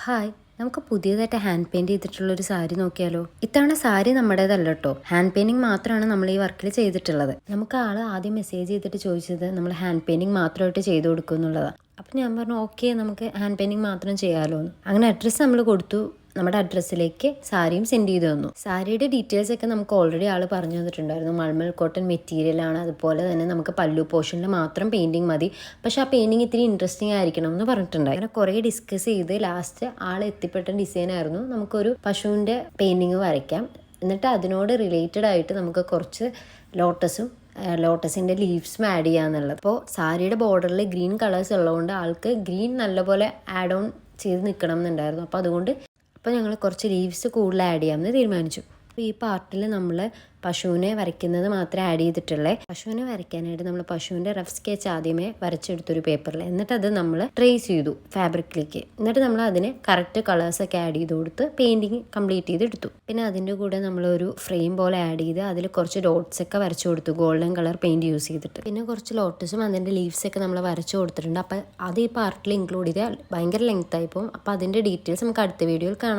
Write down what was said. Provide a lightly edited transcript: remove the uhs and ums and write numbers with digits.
Hi, നമുക്ക് പുതിയതായിട്ട് hand paint ചെയ്തിട്ടുള്ളൊരു sari നോക്കിയാലോ. ഇത്തവണ സാരി നമ്മുടേതല്ല കേട്ടോ, ഹാൻഡ് പെയിൻറ്റിങ് മാത്രമാണ് നമ്മൾ ഈ വർക്കിൽ ചെയ്തിട്ടുള്ളത്. നമുക്ക് ആൾ ആദ്യം മെസ്സേജ് ചെയ്തിട്ട് ചോദിച്ചത് നമ്മൾ ഹാൻഡ് പെയിൻറ്റിങ് മാത്രമായിട്ട് ചെയ്തു കൊടുക്കും എന്നുള്ളതാണ്. അപ്പം ഞാൻ പറഞ്ഞു ഓക്കെ, നമുക്ക് ഹാൻഡ് പെയിൻറ്റിങ് മാത്രം ചെയ്യാമല്ലോ എന്ന്. അങ്ങനെ അഡ്രസ്സ് നമ്മൾ കൊടുത്തു. നമ്മുടെ അഡ്രസ്സിലേക്ക് സാരിയും സെൻഡ് ചെയ്ത് തന്നു. സാരിയുടെ ഡീറ്റെയിൽസ് ഒക്കെ നമുക്ക് ഓൾറെഡി ആൾ പറഞ്ഞു തന്നിട്ടുണ്ടായിരുന്നു. മൾമൽ കോട്ടൺ മെറ്റീരിയലാണ്, അതുപോലെ തന്നെ നമുക്ക് പല്ലു പോർഷനിൽ മാത്രം പെയിൻറ്റിങ് മതി, പക്ഷെ ആ പെയിൻറ്റിങ് ഇത്തിരി ഇൻട്രസ്റ്റിംഗ് ആയിരിക്കണം എന്ന് പറഞ്ഞിട്ടുണ്ടായി. അങ്ങനെ കുറേ ഡിസ്കസ് ചെയ്ത് ലാസ്റ്റ് ആൾ എത്തിപ്പെട്ട ഡിസൈനായിരുന്നു നമുക്കൊരു പശുവിൻ്റെ പെയിൻറ്റിങ് വരയ്ക്കാം, എന്നിട്ട് അതിനോട് റിലേറ്റഡ് ആയിട്ട് നമുക്ക് കുറച്ച് ലോട്ടസിൻ്റെ ലീവ്സും ആഡ് ചെയ്യാന്നുള്ളത്. അപ്പോൾ സാരിയുടെ ബോർഡറിൽ ഗ്രീൻ കളേഴ്സ് ഉള്ളതുകൊണ്ട് ആൾക്ക് ഗ്രീൻ നല്ലപോലെ ആഡ് ഓൺ ചെയ്ത് നിൽക്കണം എന്നുണ്ടായിരുന്നു. അപ്പോൾ ഞങ്ങൾ കുറച്ച് ലീവ്സ് കൂടുതൽ ആഡ് ചെയ്യാമെന്ന് തീരുമാനിച്ചു. അപ്പോൾ ഈ പാർട്ടിൽ നമ്മൾ പശുവിനെ വരയ്ക്കുന്നത് മാത്രമേ ആഡ് ചെയ്തിട്ടുള്ളേ. പശുവിനെ വരയ്ക്കാനായിട്ട് നമ്മൾ പശുവിൻ്റെ റഫ് സ്കെച്ച് ആദ്യമേ വരച്ചെടുത്തൊരു പേപ്പറിൽ, എന്നിട്ട് അത് നമ്മൾ ട്രേസ് ചെയ്തു ഫാബ്രിക്കിലേക്ക്. എന്നിട്ട് നമ്മൾ അതിന് കറക്റ്റ് കളേഴ്സൊക്കെ ആഡ് ചെയ്ത് കൊടുത്ത് പെയിൻറ്റിങ് കംപ്ലീറ്റ് ചെയ്തെടുത്തു. പിന്നെ അതിൻ്റെ കൂടെ നമ്മളൊരു ഫ്രെയിം പോലെ ആഡ് ചെയ്ത് അതിൽ കുറച്ച് ഡോട്ട്സ് ഒക്കെ വരച്ചു കൊടുത്തു, ഗോൾഡൻ കളർ പെയിൻറ്റ് യൂസ് ചെയ്തിട്ട്. പിന്നെ കുറച്ച് ലോട്ടസും അതിൻ്റെ ലീവ്സൊക്കെ നമ്മൾ വരച്ചു കൊടുത്തിട്ടുണ്ട്. അപ്പോൾ അത് ഈ പാർട്ടിൽ ഇൻക്ലൂഡ് ചെയ്താൽ ഭയങ്കര ലെങ്ത് ആയി പോകും. അപ്പോൾ അതിൻ്റെ ഡീറ്റെയിൽസ് നമുക്ക് അടുത്ത വീഡിയോയിൽ കാണാം.